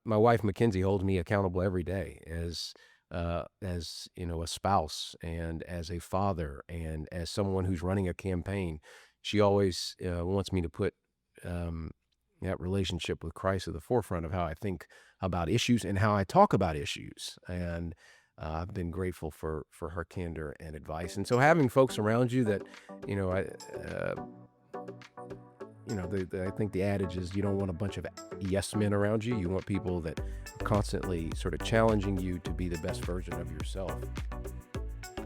my wife Mackenzie holds me accountable every day as a spouse and as a father and as someone who's running a campaign. She always wants me to put um, that relationship with Christ at the forefront of how I think about issues and how I talk about issues. And I've been grateful for her candor and advice. And so having folks around you that, you know, I uh, I think the adage is you don't want a bunch of yes men around you. You want people that are constantly sort of challenging you to be the best version of yourself.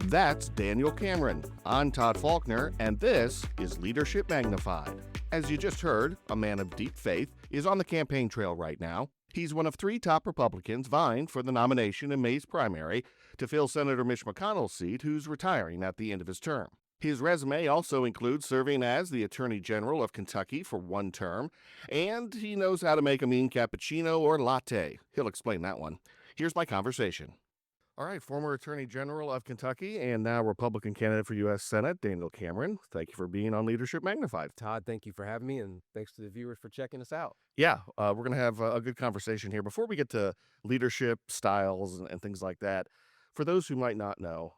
That's Daniel Cameron. I'm Todd Faulkner, and this is Leadership Magnified. As you just heard, a man of deep faith is on the campaign trail right now. He's one of 3 top Republicans vying for the nomination in May's primary to fill Senator Mitch McConnell's seat, who's retiring at the end of his term. His resume also includes serving as the Attorney General of Kentucky for 1 term, and he knows how to make a mean cappuccino or latte. He'll explain that one. Here's my conversation. All right, former Attorney General of Kentucky and now Republican candidate for U.S. Senate, Daniel Cameron. Thank you for being on Leadership Magnified. Todd, thank you for having me, and thanks to the viewers for checking us out. Yeah, we're going to have a good conversation here. Before we get to leadership styles and things like that, for those who might not know,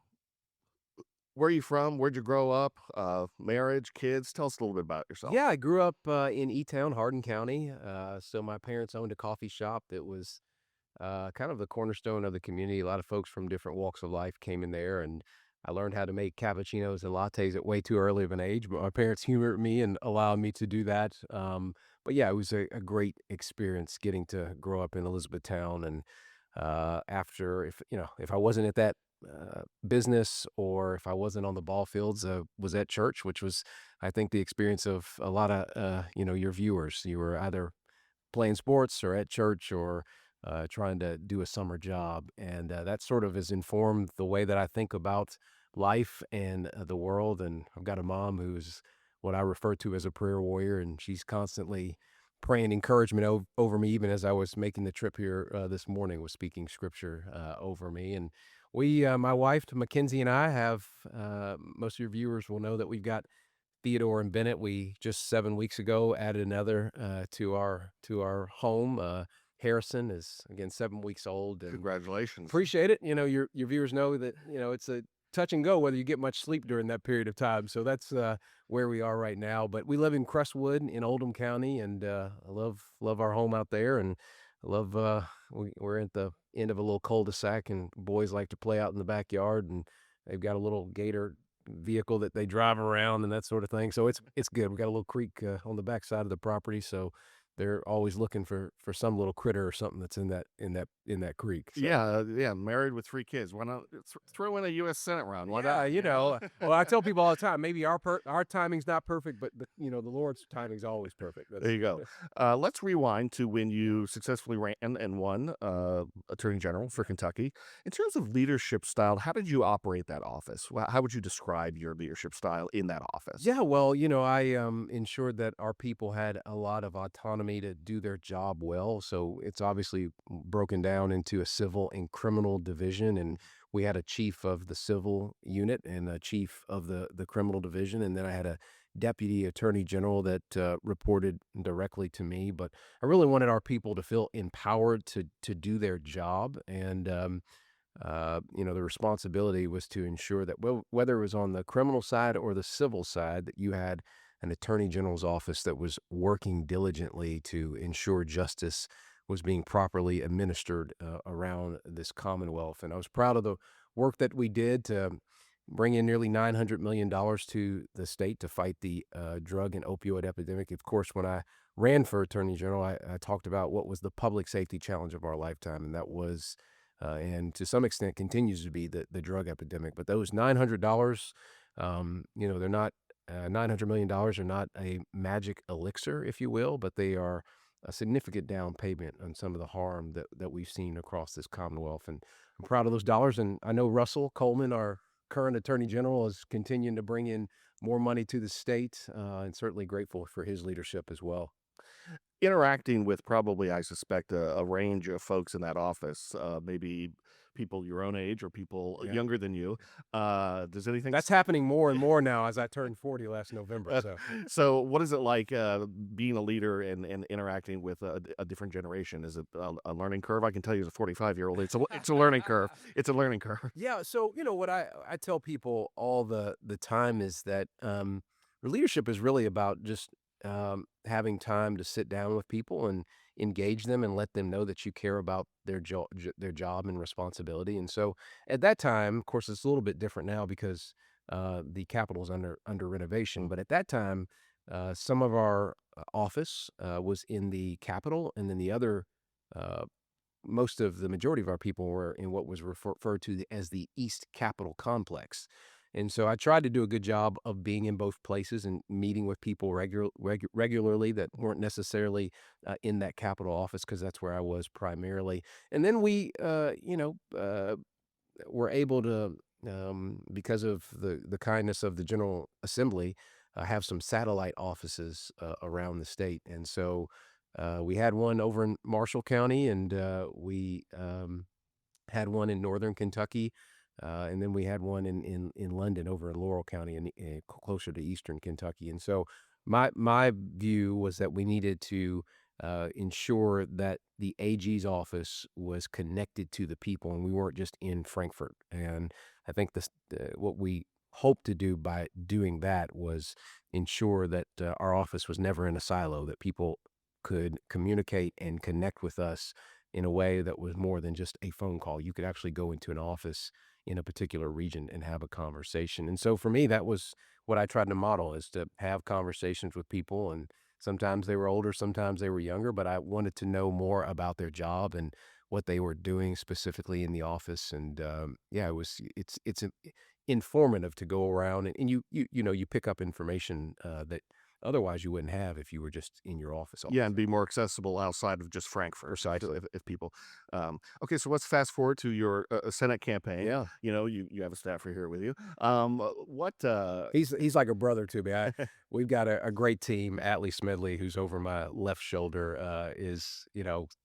where are you from? Where'd you grow up? Marriage, kids? Tell us a little bit about yourself. Yeah, I grew up in E-Town, Hardin County. So my parents owned a coffee shop that was kind of the cornerstone of the community. A lot of folks from different walks of life came in there, and I learned how to make cappuccinos and lattes at way too early of an age, but my parents humored me and allowed me to do that. But yeah, it was a great experience getting to grow up in Elizabethtown. And after, if I wasn't at that business or if I wasn't on the ball fields, was at church, which was, I think, the experience of a lot of, your viewers. You were either playing sports or at church or trying to do a summer job. And that sort of has informed the way that I think about life and the world. And I've got a mom who's what I refer to as a prayer warrior, and she's constantly praying encouragement over me, even as I was making the trip here this morning, was speaking scripture over me. And my wife, Mackenzie, and I have, most of your viewers will know that we've got Theodore and Bennett. We just 7 weeks ago added another to our home. Harrison is again 7 weeks old, and Congratulations. appreciate it. Your viewers know that it's a touch and go whether you get much sleep during that period of time. So that's where we are right now. But we live in Crestwood in Oldham County, and I love our home out there, and I love we're at the end of a little cul-de-sac, and boys like to play out in the backyard, and they've got a little gator vehicle that they drive around and that sort of thing. So it's good. We got a little creek on the back side of the property, so they're always looking for some little critter or something that's in that creek. So Yeah, married with 3 kids. Why not throw in a U.S. Senate round? Why yeah, not? well, I tell people all the time, maybe our timing's not perfect, but the Lord's timing's always perfect. There you go. Let's rewind to when you successfully ran and won Attorney General for Kentucky. In terms of leadership style, how did you operate that office? How would you describe your leadership style in that office? Yeah, well, I ensured that our people had a lot of autonomy to do their job well. So it's obviously broken down into a civil and criminal division, and we had a chief of the civil unit and a chief of the criminal division, and then I had a deputy attorney general that reported directly to me. But I really wanted our people to feel empowered to do their job, and the responsibility was to ensure that whether it was on the criminal side or the civil side, that you had an attorney general's office that was working diligently to ensure justice was being properly administered around this Commonwealth. And I was proud of the work that we did to bring in nearly $900 million to the state to fight the drug and opioid epidemic. Of course, when I ran for attorney general, I talked about what was the public safety challenge of our lifetime, and that was and to some extent continues to be the drug epidemic. But those $900, they're not $900 million are not a magic elixir, if you will, but they are a significant down payment on some of the harm that we've seen across this Commonwealth. And I'm proud of those dollars. And I know Russell Coleman, our current Attorney General, is continuing to bring in more money to the state, and certainly grateful for his leadership as well. Interacting with probably, I suspect, a range of folks in that office, maybe people your own age or people Yeah. younger than you. Does anything That's happening more and more now as I turned 40 last November, Uh, so so what is it like, being a leader and interacting with a different generation? Is it a learning curve? I can tell you as a 45-year-old, it's a learning curve. It's a learning curve. Yeah, so, what I tell people all the time is that, leadership is really about just, having time to sit down with people and engage them and let them know that you care about their job and responsibility, and so, at that time, of course, it's a little bit different now because, the Capitol's under renovation, Mm. but at that time, some of our, office, was in the Capitol, and then the other, uh most of the majority of our people were in what was referred to as the East Capitol Complex. And so I tried to do a good job of being in both places and meeting with people regularly that weren't necessarily in that Capitol office because that's where I was primarily. And then we, were able to, because of the kindness of the General Assembly, have some satellite offices around the state. And so we had one over in Marshall County, and we had one in Northern Kentucky, and then we had one in London over in Laurel County and closer to Eastern Kentucky. And so my view was that we needed to ensure that the AG's office was connected to the people, and we weren't just in Frankfurt. And I think what we hoped to do by doing that was ensure that our office was never in a silo, that people could communicate and connect with us in a way that was more than just a phone call. You could actually go into an office in a particular region and have a conversation. And so for me, that was what I tried to model, is to have conversations with people. And sometimes they were older, sometimes they were younger, but I wanted to know more about their job and what they were doing specifically in the office. And yeah, informative to go around, and you pick up information that otherwise you wouldn't have if you were just in your office all Yeah, and the be time. more accessible outside of just Frankfurt, Precisely. if people okay, so let's fast forward to your, Senate campaign. Yeah. You have a staffer here with you. What, He's like a brother to me. We've got a great team. Atlee Smedley, who's over my left shoulder, is,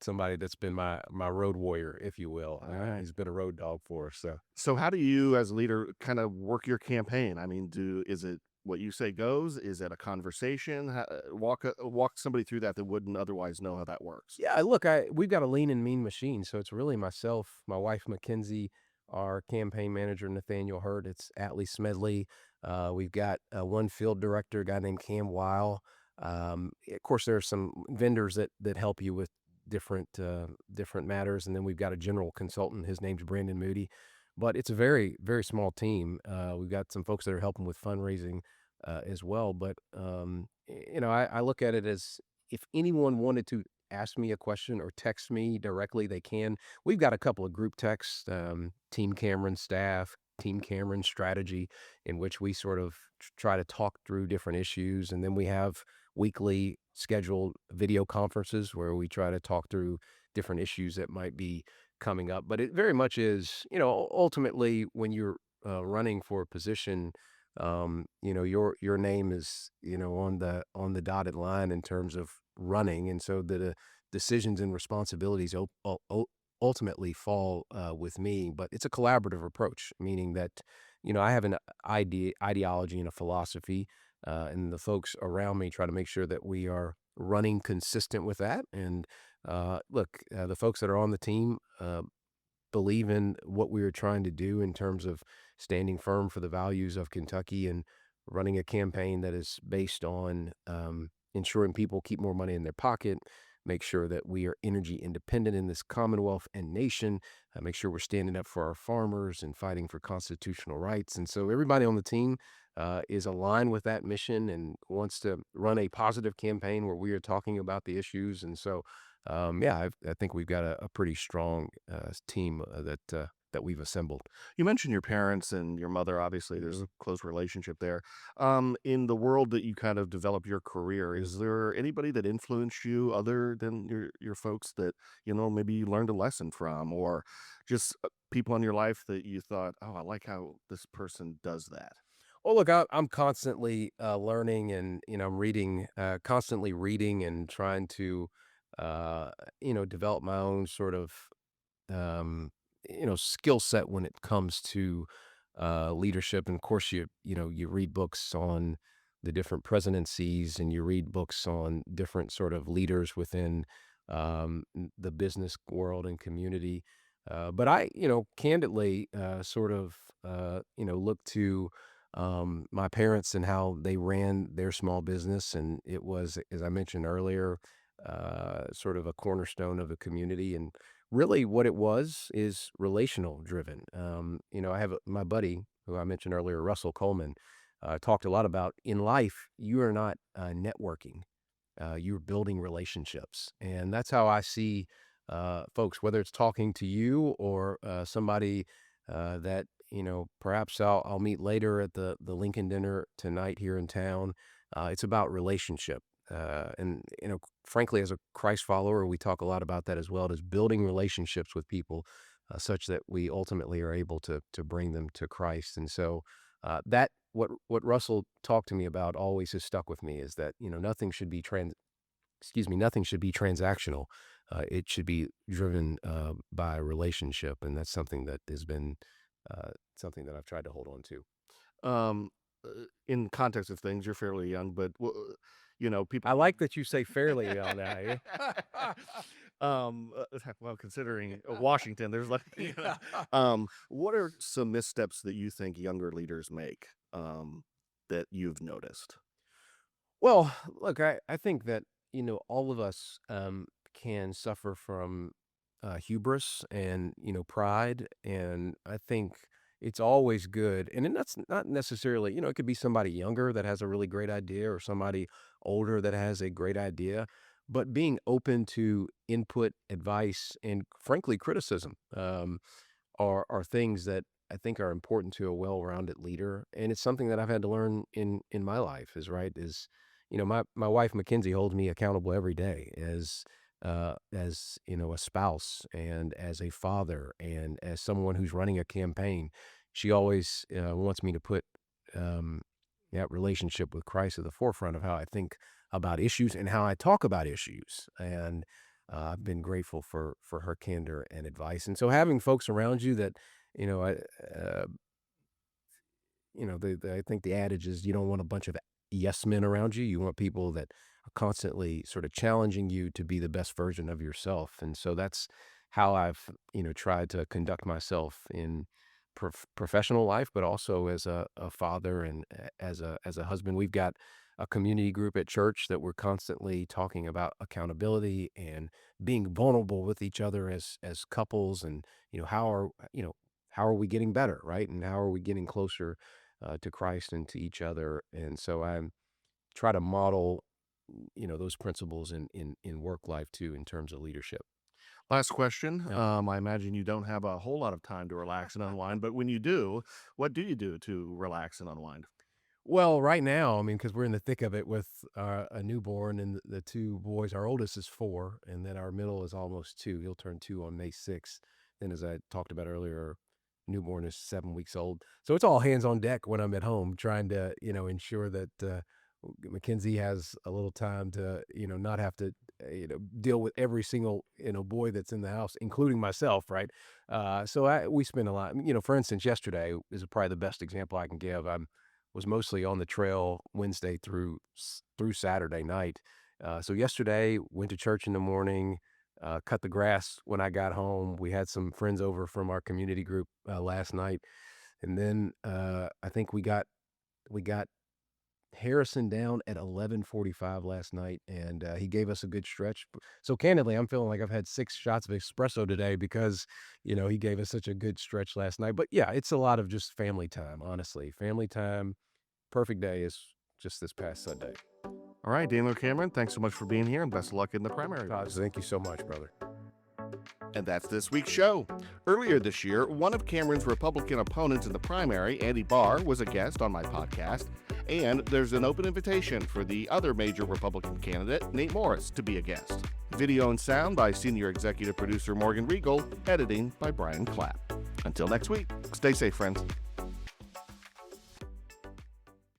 somebody that's been my road warrior, if you will. alright. He's been a road dog for us, so. So how do you as a leader kind of work your campaign? I mean, do is it what you say goes? Is it a conversation? Walk somebody through that wouldn't otherwise know how that works. Yeah, look, we've got a lean and mean machine, so it's really myself, my wife Mackenzie, our campaign manager Nathaniel Hurd. It's Atlee Smedley. We've got one field director, a guy named Cam Weil. Of course, there are some vendors that help you with different matters, and then we've got a general consultant. His name's Brandon Moody, but it's a very very small team. We've got some folks that are helping with fundraising as well. But I look at it as, if anyone wanted to ask me a question or text me directly, they can. We've got a couple of group texts, Team Cameron staff, Team Cameron strategy, in which we sort of try to talk through different issues. And then we have weekly scheduled video conferences where we try to talk through different issues that might be coming up. But it very much is, ultimately, when you're running for a position, your name is, on the dotted line in terms of running, and so the decisions and responsibilities ultimately fall with me. But it's a collaborative approach, meaning that I have an ideology and a philosophy, and the folks around me try to make sure that we are running consistent with that. And look, the folks that are on the team believe in what we were trying to do in terms of standing firm for the values of Kentucky and running a campaign that is based on ensuring people keep more money in their pocket, make sure that we are energy independent in this commonwealth and nation, make sure we're standing up for our farmers and fighting for constitutional rights. And so everybody on the team is aligned with that mission and wants to run a positive campaign where we are talking about the issues. And so yeah, I think we've got a pretty strong team that we've assembled. You mentioned your parents and your mother. Obviously, there's Mhm. a close relationship there. In the world that you kind of develop your career, is there anybody that influenced you other than your folks that maybe you learned a lesson from, or just people in your life that you thought, oh, I like how this person does that? Well, look, I'm constantly learning, and I'm reading, constantly reading, and trying to develop my own sort of um, skill set when it comes to leadership. And of course, you read books on the different presidencies, and you read books on different sort of leaders within the business world and community. But I, candidly, sort of, look to my parents and how they ran their small business, and it was, as I mentioned earlier, sort of a cornerstone of the community. And really, what it was is relational driven. I have my buddy who I mentioned earlier, Russell Coleman, talked a lot about in life. You are not networking, you're building relationships. And that's how I see folks, whether it's talking to you or somebody that, perhaps I'll meet later at the Lincoln dinner tonight here in town. It's about relationship. And, frankly, as a Christ follower, we talk a lot about that as well, as building relationships with people such that we ultimately are able to bring them to Christ. And so that what Russell talked to me about always has stuck with me, is that, nothing should be nothing should be transactional. It should be driven by a relationship, and that's something that has been something that I've tried to hold on to. Um, in context of things, you're fairly young, but people. I like that you say fairly on that. Well, considering Washington, there's like, what are some missteps that you think younger leaders make that you've noticed? Well, look, I think that, all of us can suffer from hubris and, pride. And I think it's always good. And then that's not necessarily, it could be somebody younger that has a really great idea, or somebody older that has a great idea. But being open to input, advice, and frankly, criticism. Are things that I think are important to a well-rounded leader. And it's something that I've had to learn in my life, my wife Mackenzie holds me accountable every day as a spouse, and as a father, and as someone who's running a campaign. She always wants me to put that relationship with Christ at the forefront of how I think about issues and how I talk about issues. And I've been grateful for her candor and advice. And so having folks around you that, you know, I, uh, I think the adage is you don't want a bunch of yes men around you. You want people that are constantly sort of challenging you to be the best version of yourself. And so that's how I've, tried to conduct myself in professional life, but also as a father, and as a husband. We've got a community group at church that we're constantly talking about accountability and being vulnerable with each other as couples. And how are we getting better, right? And how are we getting closer to Christ and to each other? And so I try to model, those principles in work life too, in terms of leadership. Last question. Yeah. I imagine you don't have a whole lot of time to relax and unwind, but when you do, what do you do to relax and unwind? Well, right now, I mean, because we're in the thick of it with a newborn and the two boys. Our oldest is 4, and then our middle is almost 2. He'll turn 2 on May 6th. Then, as I talked about earlier, our newborn is 7 weeks old. So it's all hands on deck when I'm at home, trying to, ensure that Mackenzie has a little time to, not have to, deal with every single, boy that's in the house, including myself, right? So we spend a lot. For instance, yesterday is probably the best example I can give. I was mostly on the trail Wednesday through Saturday night. So yesterday, went to church in the morning, cut the grass when I got home. We had some friends over from our community group last night, and then I think we got Harrison down at 11:45 last night, and he gave us a good stretch. So candidly, I'm feeling like I've had 6 shots of espresso today because, he gave us such a good stretch last night. But yeah, it's a lot of just family time, honestly. Family time. Perfect day is just this past Sunday. All right, Daniel Cameron, thanks so much for being here, and best of luck in the primary. Thank you so much, brother. And that's this week's show. Earlier this year, one of Cameron's Republican opponents in the primary, Andy Barr, was a guest on my podcast. And there's an open invitation for the other major Republican candidate, Nate Morris, to be a guest. Video and sound by senior executive producer Morgan Regal, editing by Brian Clapp. Until next week, stay safe, friends.